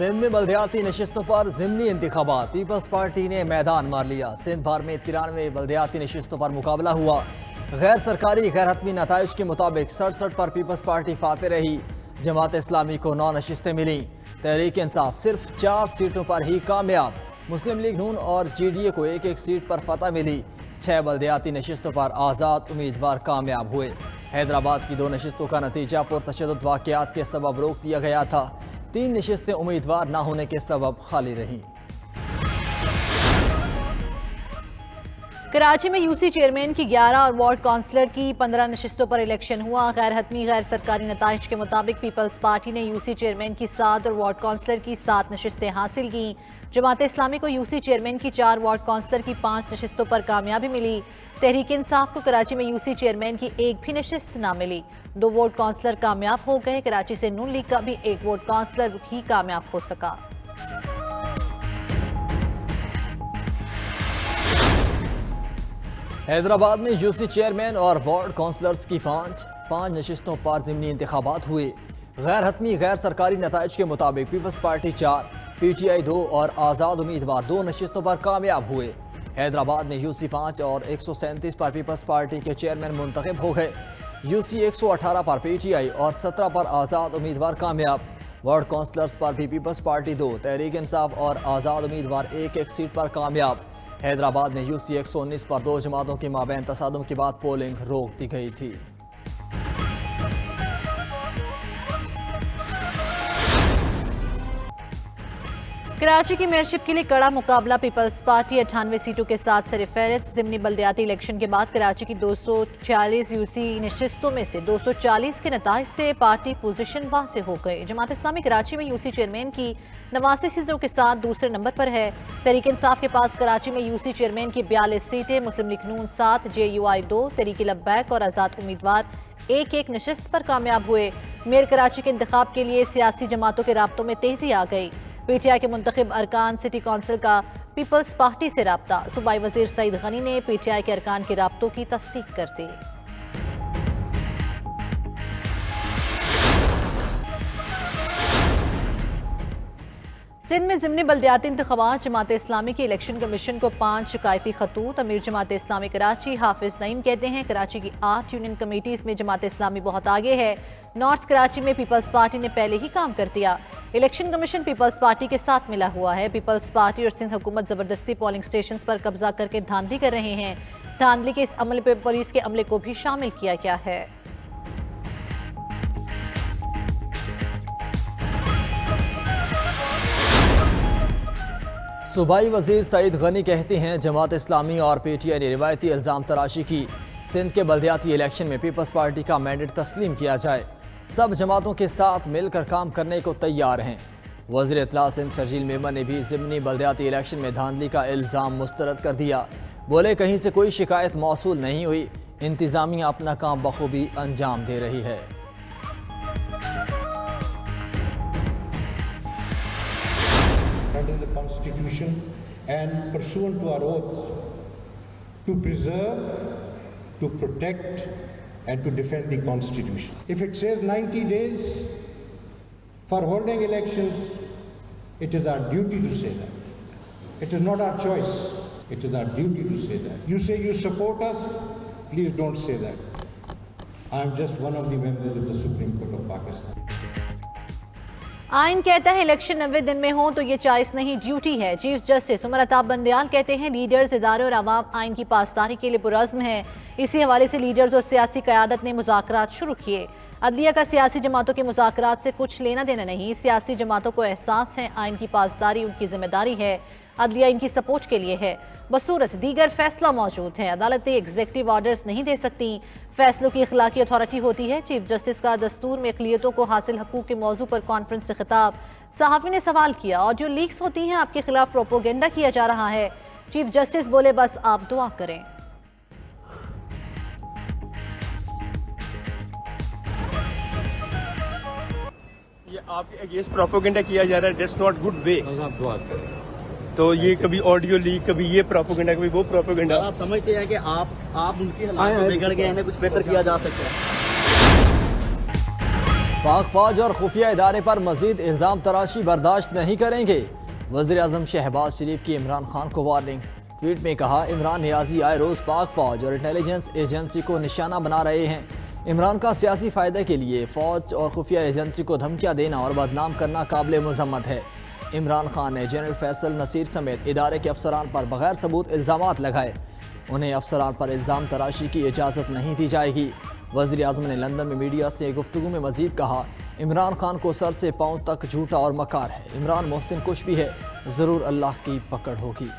सिंध में बल्दियाती नशिस्तों पर ज़िमनी इंतखाबात, पीपल्स पार्टी ने मैदान मार लिया। सिंध भर में 93 बल्दियाती नशिस्तों पर मुकाबला हुआ। गैर सरकारी गैर हतमी नताइज के मुताबिक 67 पर पीपल्स पार्टी फाते रही। जमात इस्लामी को 9 नशिस्तें मिली। तहरीक इंसाफ सिर्फ 4 सीटों पर ही कामयाब। मुस्लिम लीग नून और GDA को 1-1 सीट पर फतह मिली। 6 बल्दियाती नशिस्तों पर आज़ाद उम्मीदवार कामयाब हुए। हैदराबाद की 2 नशिस्तों का नतीजा पुरतशद्दुद वाक़यात के सबब रोक दिया गया था। 3 नशिस्तें उम्मीदवार न होने के सबब खाली रहीं। कराची में यूसी चेयरमैन की 11 और वार्ड काउंसलर की 15 नशिस्तों पर इलेक्शन हुआ। गैर हतमी गैर सरकारी नताइज के मुताबिक पीपल्स पार्टी ने यूसी चेयरमैन की 7 और वार्ड काउंसलर की 7 नशिस्तें हासिल की। जमात इस्लामी को यूसी चेयरमैन की 4, वार्ड काउंसलर की 5 नशिस्तों पर कामयाबी मिली। तहरीक इंसाफ को कराची में यूसी चेयरमैन की 1 भी नशिस्त ना मिली। 2 वार्ड काउंसलर कामयाब हो गए। कराची से नून लीग का भी 1 वार्ड काउंसलर ही कामयाब हो सका। हैदराबाद में यूसी चेयरमैन और वार्ड काउंसलर्स की 5 नशिस्तों पर ज़िमनी इंतखाबात हुए। गैर हतमी गैर सरकारी नताइज के मुताबिक पीपल्स पार्टी 4, PTI 2 और आज़ाद उम्मीदवार 2 नशिस्तों पर कामयाब हुए। हैदराबाद में यूसी 5 और 137 पर पीपल्स पार्टी के चेयरमैन मुंतखब हो गए। यूसी 118 पर PTI और 17 पर आज़ाद उम्मीदवार कामयाब। वार्ड काउंसलर्स पर भी पीपल्स पार्टी 2, तहरीक इंसाफ और आज़ाद उम्मीदवार 1-1 सीट पर कामयाब। हैदराबाद में यूसी 119 पर 2 जमातों के माबैन तसादुम के बाद पोलिंग रोक दी गई थी। कराची की मेयरशिप के लिए कड़ा मुकाबला। पीपल्स पार्टी 98 सीटों के साथ सरफहरिस्त। ज़िमनी बल्दियाती इलेक्शन के बाद कराची की 246 यूसी नशिस्तों में से 240 के नताइज से पार्टी पोजीशन वाज़े हो गए। जमात इस्लामी कराची में यूसी चेयरमैन की 89 सीटों के साथ दूसरे नंबर पर है। तहरीक इंसाफ के पास कराची में यूसी चेयरमैन की 42 सीटें, मुस्लिम लीग नून 7, JUI 2, तहरीक लब्बैक और आज़ाद उम्मीदवार 1-1 नशिस्त पर कामयाब हुए। मेयर कराची के इंतखाब के लिए सियासी जमातों के राब्तों में तेजी आ गई। PTI के मुंतखब अरकान सिटी कौंसिल का पीपल्स पार्टी से राब्ता। सूबाई वजीर सईद गनी ने PTI के अरकान के राब्तों की तस्दीक कर दी। सिंध में ज़िमनी बल्दियाती इंतखाबात। जमात इस्लामी की इलेक्शन कमीशन को 5 शिकायती खतूत। अमीर जमात इस्लामी कराची हाफिज नईम कहते हैं कराची की 8 यूनियन कमेटीज़ में जमात इस्लामी बहुत आगे है। नॉर्थ कराची में पीपल्स पार्टी ने पहले ही काम कर दिया। इलेक्शन कमीशन पीपल्स पार्टी के साथ मिला हुआ है। पीपल्स पार्टी और सिंध हुकूमत जबरदस्ती पोलिंग स्टेशन पर कब्जा करके धांधली कर रहे हैं। धांधली के इस अमले पर पुलिस के अमले को भी शामिल किया गया है। सूबाई वजीर सईद गनी कहते हैं जमात इस्लामी और PTI ने रिवायती इल्ज़ाम तराशी की। सिंध के बल्दियाती इलेक्शन में पीपल्स पार्टी का मैंडेट तस्लीम किया जाए। सब जमातों के साथ मिलकर काम करने को तैयार हैं। वज़ीर इत्तला सिंध शर्जील मेमन ने भी ज़िमनी बल्दियाती इलेक्शन में धांधली का इल्ज़ाम मुस्तरद कर दिया। बोले कहीं से कोई शिकायत मौसूल नहीं हुई। इंतज़ामिया अपना काम बखूबी अंजाम दे रही है। Under the Constitution and pursuant to our oaths to preserve, to protect and to defend the Constitution. If it says 90 days for holding elections, it is our duty to say that. It is not our choice. It is our duty to say that. You say you support us, please don't say that. I am just one of the members of the Supreme Court of Pakistan. आइन कहता है election 90 दिन में हो तो ये choice नहीं, duty है। चीफ जस्टिस उमर अताब बंदयाल कहते हैं लीडर्स, इदारे और आवाम आइन की पासदारी के लिए पुरज़्म है। इसी हवाले से लीडर्स और सियासी क़यादत ने मुज़ाकरात शुरू किए। अदलिया का सियासी जमातों के मुज़ाकरात से कुछ लेना देना नहीं। सियासी जमातों को एहसास है आइन की पासदारी उनकी जिम्मेदारी है। अदलिया इनकी सपोर्ट के लिए है। बसूरत दीगर फैसला मौजूद है। अदालतें एग्जेक्टिव ऑर्डर्स नहीं दे सकती। फैसलों की इखलाकी अथॉरिटी होती है। चीफ जस्टिस का दस्तूर में अक़लियतों को हासिल हकूक़ के मौजू पर कॉन्फ्रेंस से खिताब। सहाफ़ी ने सवाल किया, ऑडियो लीक्स होती हैं, आपके खिलाफ प्रोपोगेंडा किया जा रहा है। चीफ जस्टिस बोले बस आप दुआ करें। ये आपके अगेंस्ट प्रोपोगेंडा किया जा रहा है, दैट्स नॉट गुड वे। आप दुआ करें। तो ये कभी ऑडियो लीक, कभी ये प्रोपोगेंडा, कभी वो प्रोपोगेंडा। आप समझते हैं कि आप उनकी हालात बिगड़ गए हैं, कुछ बेहतर किया जा सकता है? पाक फौज और खुफिया इदारे पर मजीद इल्ज़ाम तराशी बर्दाश्त नहीं करेंगे। वज़ीर आज़म शहबाज शरीफ की इमरान खान को वार्निंग। ट्वीट में कहा, इमरान नियाजी आए रोज़ पाक फौज और इंटेलिजेंस एजेंसी को निशाना बना रहे हैं। इमरान का सियासी फ़ायदे के लिए फ़ौज और खुफिया एजेंसी को धमकियाँ देना और बदनाम करना काबिल मुज़म्मत है। इमरान खान ने जनरल फैसल नसीर समेत इदारे के अफसरान पर बगैर सबूत इल्ज़ामात लगाए। उन्हें अफसरान पर इल्ज़ाम तराशी की इजाज़त नहीं दी जाएगी। वज़ीर आज़म ने लंदन में मीडिया से गुफ्तगू में मज़ीद कहा, इमरान खान को सर से पाँव तक झूठा और मकार है। इमरान मोहसिन कुछ भी है, ज़रूर अल्लाह की पकड़ होगी।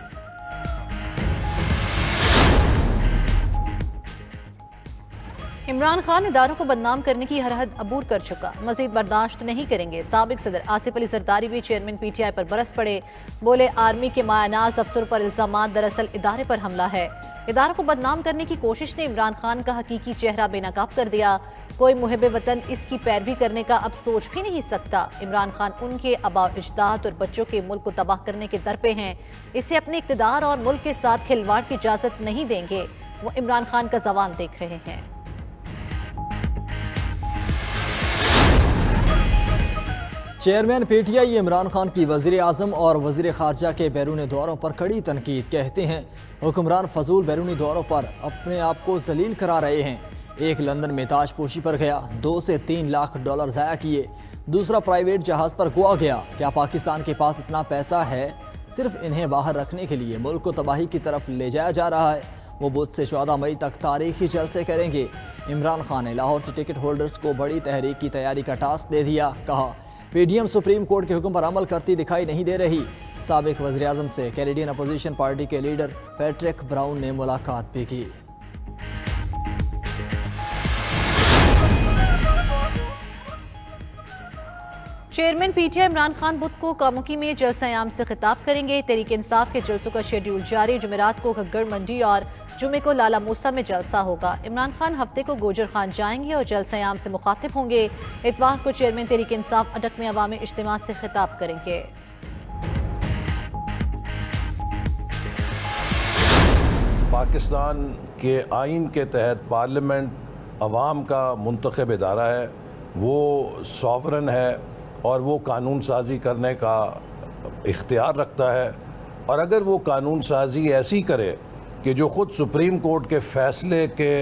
इमरान खान इदारों को बदनाम करने की हर हद अबूर कर चुका, मजीद बर्दाश्त नहीं करेंगे। साबिक सदर आसिफ अली जरदारी भी चेयरमैन PTI पर बरस पड़े। बोले, आर्मी के मायनाज अफसरों पर इल्जामात दरअसल इदारे पर हमला है। इदारों को बदनाम करने की कोशिश ने इमरान खान का हकीकी चेहरा बेनकाब कर दिया। कोई मुहिब वतन इसकी पैरवी करने का अब सोच भी नहीं सकता। इमरान खान उनके आबाओ अजदाद और बच्चों के मुल्क को तबाह करने के दर पे हैं। इसे अपने इक़्तिदार और मुल्क के साथ खिलवाड़ की इजाज़त नहीं देंगे। वो इमरान खान का जवाल देख रहे हैं। चेयरमैन PTI इमरान खान की वज़ीर आज़म और वज़ीर ख़ारजा के बैरूनी दौरों पर कड़ी तनकीद। कहते हैं, हुक्मरान फजूल बैरूनी दौरों पर अपने आप को जलील करा रहे हैं। एक लंदन में ताजपोशी पर गया, 2 से 3 लाख डॉलर ज़ाया किए। दूसरा प्राइवेट जहाज़ पर गोवा गया। क्या पाकिस्तान के पास इतना पैसा है? सिर्फ इन्हें बाहर रखने के लिए मुल्क को तबाही की तरफ ले जाया जा रहा है। वो बुध से 14 मई तक तारीखी जलसे करेंगे। इमरान खान ने लाहौर से टिकट होल्डर्स को बड़ी तहरीक की तैयारी का टास्क दे दिया। कहा, PDM सुप्रीम कोर्ट के हुक्म पर अमल करती दिखाई नहीं दे रही। साबिक वज़ीर आज़म से कैनेडियन अपोजिशन पार्टी के लीडर पैट्रिक ब्राउन ने मुलाकात भी की। चेयरमैन PTI इमरान खान बुध को कामुकी में जलसा-ए-आम से खिताब करेंगे। तहरीक इंसाफ के जलसों का शेड्यूल जारी। जुमेरात को घग्गर मंडी और जुमे को लाला मूसा में जलसा होगा। इमरान खान हफ्ते को गोजर खान जाएंगे और जलसा-ए-आम से मुखातिब होंगे। इतवार को चेयरमैन तहरीक इंसाफ अटक में अवामी इज्तिमा से खिताब करेंगे। पाकिस्तान के आइन के तहत पार्लियामेंट अवाम का मुंतखब इदारा है, वो सॉवरन है और वो कानून साजी करने का इख्तियार रखता है। और अगर वो कानून साजी ऐसी करे कि जो ख़ुद सुप्रीम कोर्ट के फ़ैसले के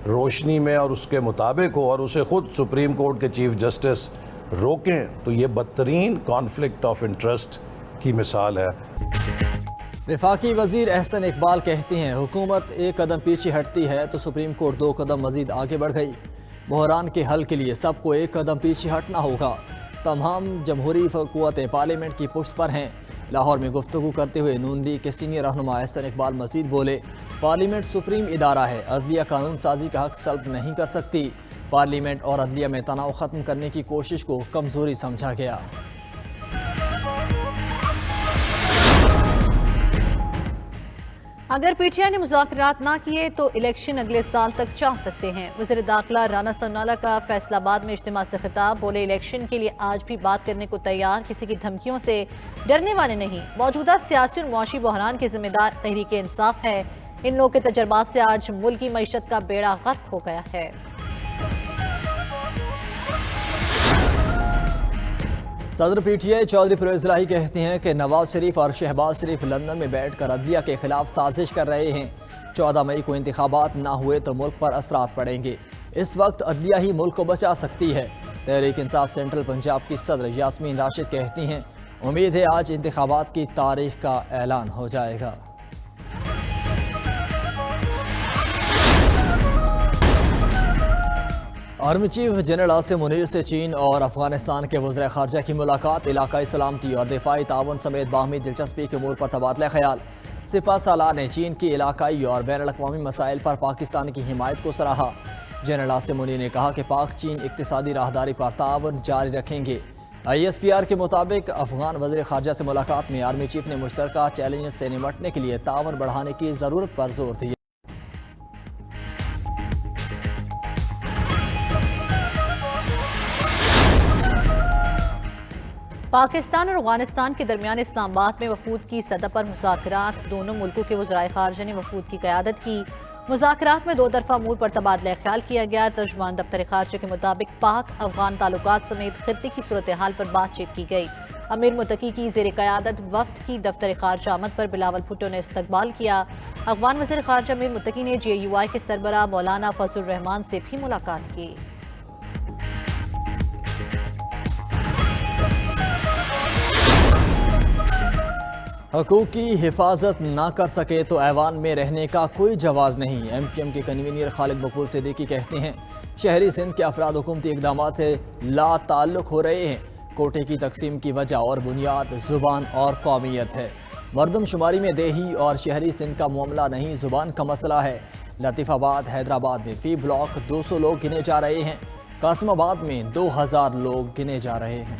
रोशनी में और उसके मुताबिक हो और उसे ख़ुद सुप्रीम कोर्ट के चीफ जस्टिस रोकें, तो ये बदतरीन कॉन्फ्लिक्ट ऑफ इंटरेस्ट की मिसाल है। वफाकी वज़ीर एहसन इकबाल कहते हैं, हुकूमत एक कदम पीछे हटती है तो सुप्रीम कोर्ट 2 कदम मज़ीद आगे बढ़ गई। बहरान के हल के लिए सबको एक कदम पीछे हटना होगा। तमाम जमहूरी क़ुव्वतें पार्लियामेंट की पुश्त पर हैं। लाहौर में गुफ्तगू करते हुए नून लीग के सीनियर रहनुमा एहसन इकबाल मजीद बोले, पार्लियामेंट सुप्रीम इदारा है, अदलिया कानून साजी का हक सल्ब नहीं कर सकती। पार्लियामेंट और अदलिया में तनाव ख़त्म करने की कोशिश को कमज़ोरी समझा गया। अगर PTI ने मुज़ाकरात ना किए तो इलेक्शन अगले साल तक जा सकते हैं। वज़ीर दाखिला राना सन्नाला का फैसलाबाद में इज्तिमा से खिताब। बोले, इलेक्शन के लिए आज भी बात करने को तैयार, किसी की धमकियों से डरने वाले नहीं। मौजूदा सियासी और मुआशी बहरान के जिम्मेदार तहरीक इंसाफ है। इन लोगों के तजर्बात से आज मुल्क की मईशत का बेड़ा गर्क हो गया है। सदर PTI चौधरी फिरोज इलाही कहते हैं कि नवाज शरीफ और शहबाज शरीफ लंदन में बैठकर अदलिया के खिलाफ साजिश कर रहे हैं। 14 मई को इंतखाबात ना हुए तो मुल्क पर असरात पड़ेंगे। इस वक्त अदलिया ही मुल्क को बचा सकती है। तहरीक इंसाफ सेंट्रल पंजाब की सदर यास्मीन राशिद कहती हैं, उम्मीद है आज इंतखाबात की तारीख का ऐलान हो जाएगा। Army chief general Asim Munir से चीन और अफगानिस्तान के वज़ीर ख़ारजा की मुलाकात। इलाकाई सलामती और दिफाई ताउन समेत बाहमी दिलचस्पी के अमूर पर तबादला ख्याल। सिपा सालार ने चीन की इलाकाई और बैनुल-अक़वामी मसाइल पर पाकिस्तान की हिमायत को सराहा। जनरल आसिम मुनीर ने कहा कि पाक चीन इक़्तिसादी राहदारी पर ताउन जारी रखेंगे। ISPR के मुताबिक अफगान वज़ीर ख़ारजा से मुलाकात में आर्मी चीफ ने मुश्तरका चैलेंज से निमटने के लिए ताउन बढ़ाने की ज़रूरत पर जोर दिया। पाकिस्तान और अफगानिस्तान के दरमियान इस्लामाबाद में वफूद की सतह पर मुज़ाकरात। दोनों मुल्कों के वज़राए ख़ारजा ने वफूद की क़यादत की। मुज़ाकरात में दो तरफा अमूर पर तबादला ख्याल किया गया। तर्जुमान दफ्तर खारजा के मुताबिक पाक अफगान ताल्लुकात समेत खित्ते की सूरत हाल पर बातचीत की गई। अमीर मुत्तकी की ज़ेर क़यादत वफ्द की दफ्तर खारजा आमद पर बिलावल भुट्टो ने इस्तकबाल किया। अफगान वज़ीर खारजा अमीर मुत्तकी ने JUI के सरबराह मौलाना फजलुर रहमान से भी मुलाकात की। हकूक़ की हिफाजत ना कर सके तो ऐवान में रहने का कोई जवाज़ नहीं। MQM के कन्वीनर खालिद मकबूल सिद्दीकी कहते हैं शहरी सिंध के अफराद हुकूमती इक़दामात से ला ताल्लुक़ हो रहे हैं। कोटे की तकसीम की वजह और बुनियाद ज़ुबान और कौमियत है। मरदमशुमारी में देही और शहरी सिंध का मामला नहीं, ज़ुबान का मसला है। लतीफ़ाबाद हैदराबाद में फ़ी ब्लॉक 200 लोग गिने जा रहे हैं। कासिमाबाद में 2000 लोग गिने जा रहे हैं।